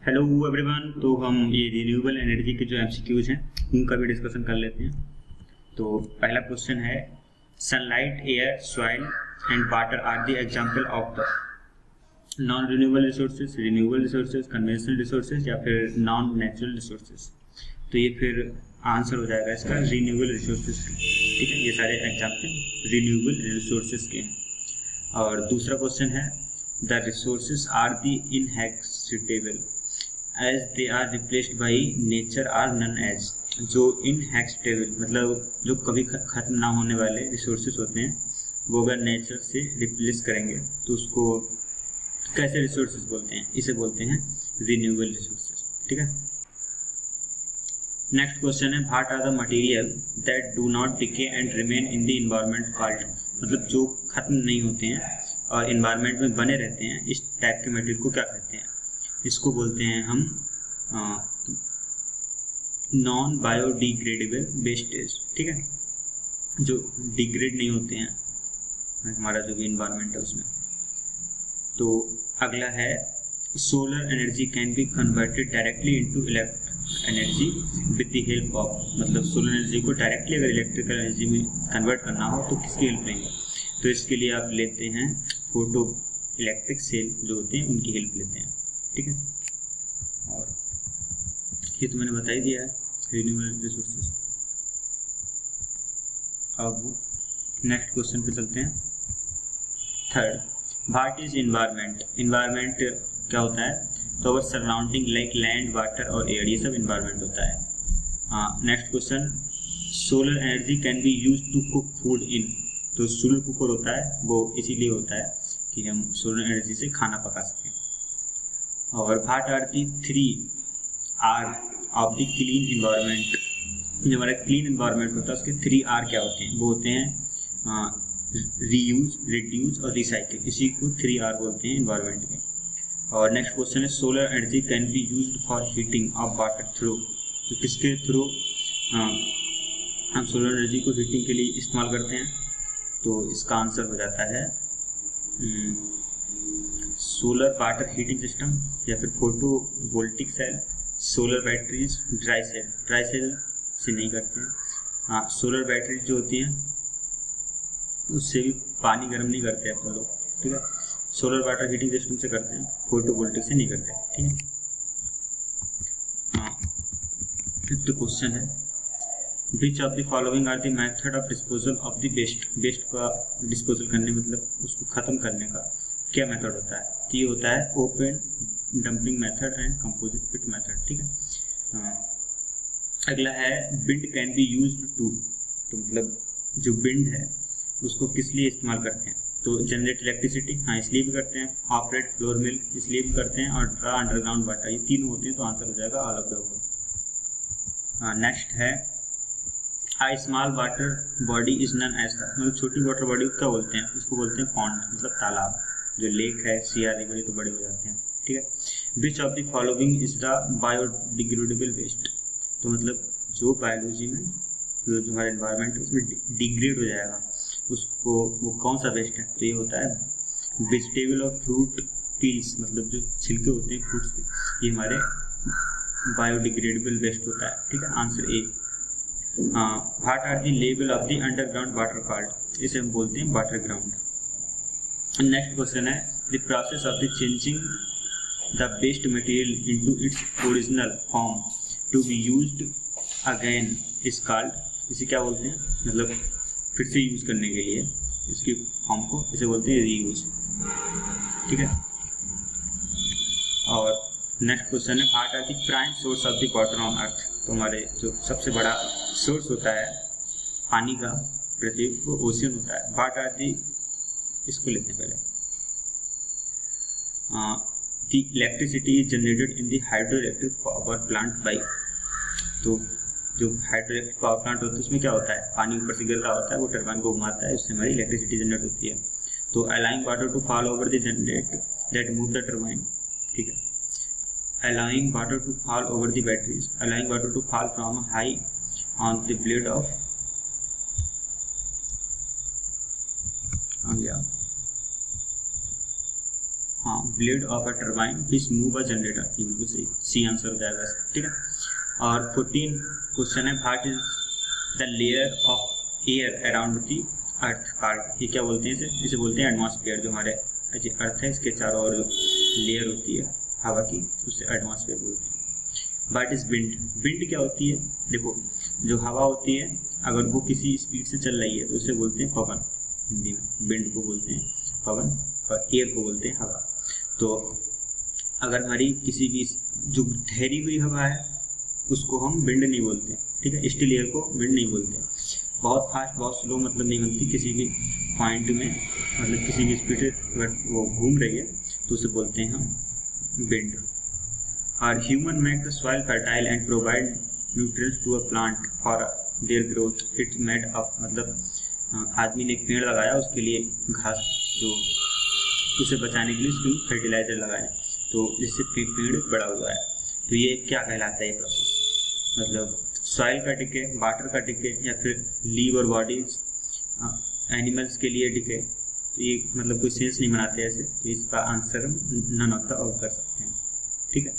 Hello everyone. तो हम ये रिन्यूएबल एनर्जी के जो एमसीक्यूज हैं उनका भी डिस्कशन कर लेते हैं। तो पहला क्वेश्चन है, sunlight, air, soil and water are the example of the non renewable resources, renewable resources, conventional resources या फिर नॉन नेचुरल रिसोर्सेज। तो ये फिर आंसर हो जाएगा इसका रिन्यूएबल रिसोर्सेज। ठीक है, ये सारे एग्जांपल रिन्यूएबल रिसोर्सेज के हैं। और दूसरा क्वेश्चन है, the resources are the inexhaustible as they are replaced by nature are known as. जो इनहेक्सिटेबल मतलब जो कभी खत्म ना होने वाले रिसोर्सेज होते हैं वो अगर नेचर से रिप्लेस करेंगे तो उसको कैसे रिसोर्सेज बोलते हैं? इसे बोलते हैं रिन्यूएबल रिसोर्सेज। ठीक है। नेक्स्ट क्वेश्चन है, what are the material that do not decay and remain in the environment called. मतलब जो खत्म नहीं होते हैं और एनवायरनमेंट में बने रहते हैं, इस टाइप के मटेरियल को क्या कहते हैं? इसको बोलते हैं हम नॉन बायोडिग्रेडेबल वेस्टेज। ठीक है, जो डिग्रेड नहीं होते हैं हमारा जो भी एनवायरनमेंट है उसमें। तो अगला है, solar energy can be converted directly into electric energy with the help of. मतलब सोलर एनर्जी को डायरेक्टली अगर इलेक्ट्रिकल एनर्जी में कन्वर्ट करना हो तो किसकी हेल्प लेंगे? तो इसके लिए आप लेते हैं फोटो इलेक्ट्रिक सेल जो होते हैं उनकी हेल्प लेते हैं। ठीक है, और ये तो मैंने बता ही दिया है रिन्यूएबल रिसोर्सेज। अब नेक्स्ट क्वेश्चन पे चलते हैं। Third, what is environment? Environment क्या होता है? तो our surrounding like land, water और एयर, ये सब एनवायरनमेंट होता है। Next question, solar energy can be use to cook food in. तो सोलर कुकर होता है वो इसीलिए होता है कि हम सोलर एनर्जी से खाना पका सकें। और what are the 3 R of the clean environment. जो हमारा क्लीन इन्वायरमेंट होता है उसके 3R क्या होते हैं? वो होते हैं रीयूज, रिड्यूस और रिसाइकिल। इसी को 3R बोलते हैं इन्वायरमेंट के। और नेक्स्ट क्वेश्चन है, solar energy can be used for heating of water through. तो किसके थ्रू हम सोलर एनर्जी को हीटिंग के लिए इस्तेमाल करते हैं? तो इसका आंसर हो जाता है सोलर वाटर हीटिंग सिस्टम या फिर photovoltaic cell, solar batteries, dry cell. Dry cell से नहीं करते हैं। हाँ, सोलर बैटरीज जो होती हैं उससे भी पानी गर्म नहीं करते अपन लोग। ठीक है, सोलर वाटर हीटिंग सिस्टम से करते हैं, फोटो वोल्टिक से नहीं करते। ठीक है। हाँ, फिफ्थ क्वेश्चन है, which of the following are the method of disposal of the waste. Waste का डिस्पोजल करने मतलब उसको खत्म करने का क्या मेथड होता है? तो ये होता है open dumping method and composite pit method. ठीक है। अगला है, wind can be used to. तो मतलब जो विंड है उसको किस लिए इस्तेमाल करते हैं? तो जनरेट इलेक्ट्रिसिटी, हाँ इसलिए भी करते हैं। ऑपरेट फ्लोर मिल इसलिए भी करते हैं। और ड्रा अंडरग्राउंड वाटर, ये तीनों होते हैं। तो आंसर हो जाएगा all of the above. Next है, a small water body is known as. मतलब छोटी वाटर बॉडी को क्या बोलते हैं? इसको बोलते हैं पॉन्ड, मतलब तालाब। जो लेक है, सिया, रिवर, ये तो बड़े हो जाते हैं। ठीक है। Which of the following is the biodegradable waste. तो मतलब जो बायोलॉजी में जो हमारा एनवायरनमेंट है उसमें डिग्रेड हो जाएगा उसको, वो कौन सा वेस्ट है? तो ये होता है वेजिटेबल और फ्रूट पील्स, मतलब जो छिलके होते हैं फ्रूट्स के, ये हमारे बायोडिग्रेडेबल वेस्ट होता है। ठीक है, answer A. What are the level of the underground water called? इसे हम बोलते हैं वाटर ग्राउंड। नेक्स्ट क्वेश्चन है, the process of the changing the waste material into its original form to be used again is called. इसे क्या बोलते हैं? मतलब फिर से यूज करने के लिए इसकी फॉर्म को इसे बोलते हैं रीयूज। ठीक है। और नेक्स्ट क्वेश्चन है, what are the prime source of the water on earth. तो हमारे जो सबसे बड़ा सोर्स होता है पानी का पृथ्वी को ओशियन होता है। व्हाट आर द, इसको लेते हैं पहले। The electricity is generated in the hydro electric power plant by. तो जो हाइड्रो इलेक्ट्रिक पावर प्लांट होता है उसमें क्या होता है? पानी ऊपर से गिर रहा होता है, वो टरबाइन को घुमाता है, उससे हमारी इलेक्ट्रिसिटी जनरेट होती है। तो allowing water to fall over the generate that move the turbine. ठीक है। allowing water to fall over the batteries, allowing water to fall from high on the blade of blade of a turbine which move a generator, ये बिल्कुल सही, C answer हो जाएगा इसका, ठीक है। और 14 क्वेश्चन है, what is the layer of air around the earth card, ये क्या बोलते हैं इसे बोलते हैं एटमॉस्फेयर। जो हमारे अर्थ है इसके चारों ओर जो लेयर होती है हवा की, उसे एटमॉस्फेयर बोलते हैं। व्हाट इज विंड, विंड क्या होती है, देखो जो हवा होती है अगर वो किसी स्पीड से चल रही है तो उसे बोलते हैं पवन, हिंदी में विंड को बोलते हैं पवन और एयर को बोलते हैं हवा। तो अगर हमारी किसी भी जो ठहरी हुई हवा है उसको हम विंड नहीं बोलते, ठीक है, स्टिल एयर को विंड नहीं बोलते। बहुत फास्ट बहुत स्लो मतलब नहीं बनती, किसी भी पॉइंट में मतलब किसी भी स्पीड से अगर वो घूम रही है तो उसे बोलते हैं हम विंड। और human make the soil fertile and provide nutrients to a plant for their growth, it's made up, मतलब आदमी ने एक पेड़ लगाया उसके लिए घास जो उसे बचाने के लिए उसके फर्टिलाइजर लगाया तो जिससे पेड़ बड़ा हुआ है। तो ये क्या कहलाता है ये प्रोसेस, मतलब सॉइल का डिके, वाटर का डिके या फिर लीव और बॉडीज एनिमल्स के लिए डिके, तो ये मतलब कोई सेंस नहीं बनाते ऐसे, तो इसका आंसर हम नन ऑफ द अबव कर सकते हैं, ठीक है।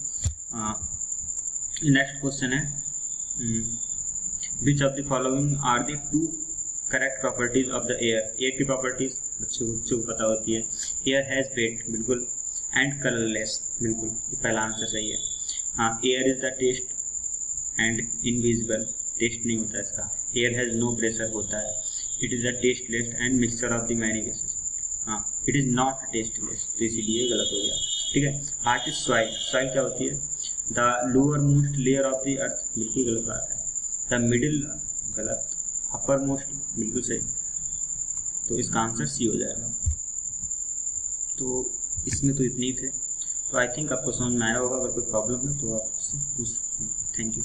नेक्स्ट क्वेश्चन है, which of the following are the two correct properties of the air, air की प्रॉपर्टीज बच्चों को पता होती है, एयर हैज वेट बिल्कुल, एंड कलरलेस बिल्कुल, ये पहला आंसर सही है। हाँ, air is the taste and invisible, taste नहीं होता इसका। एयर हैज नो प्रेशर होता है, it is a tasteless and mixture of the many gases, हाँ इट इज नॉट टेस्टलेस, तो इसीलिए गलत हो गया, ठीक है। व्हाट इज सॉइल, सॉइल क्या होती है, the lower most layer of the earth, बिल्कुल गलत बात है। द मिडिल गलत, अपर मोस्ट बिल्कुल सही, तो इसका आंसर सी हो जाएगा। तो इसमें तो इतने ही थे, तो आई थिंक आपको समझ में आया होगा। अगर कोई प्रॉब्लम है तो आप उससे पूछ सकते हैं। Thank you.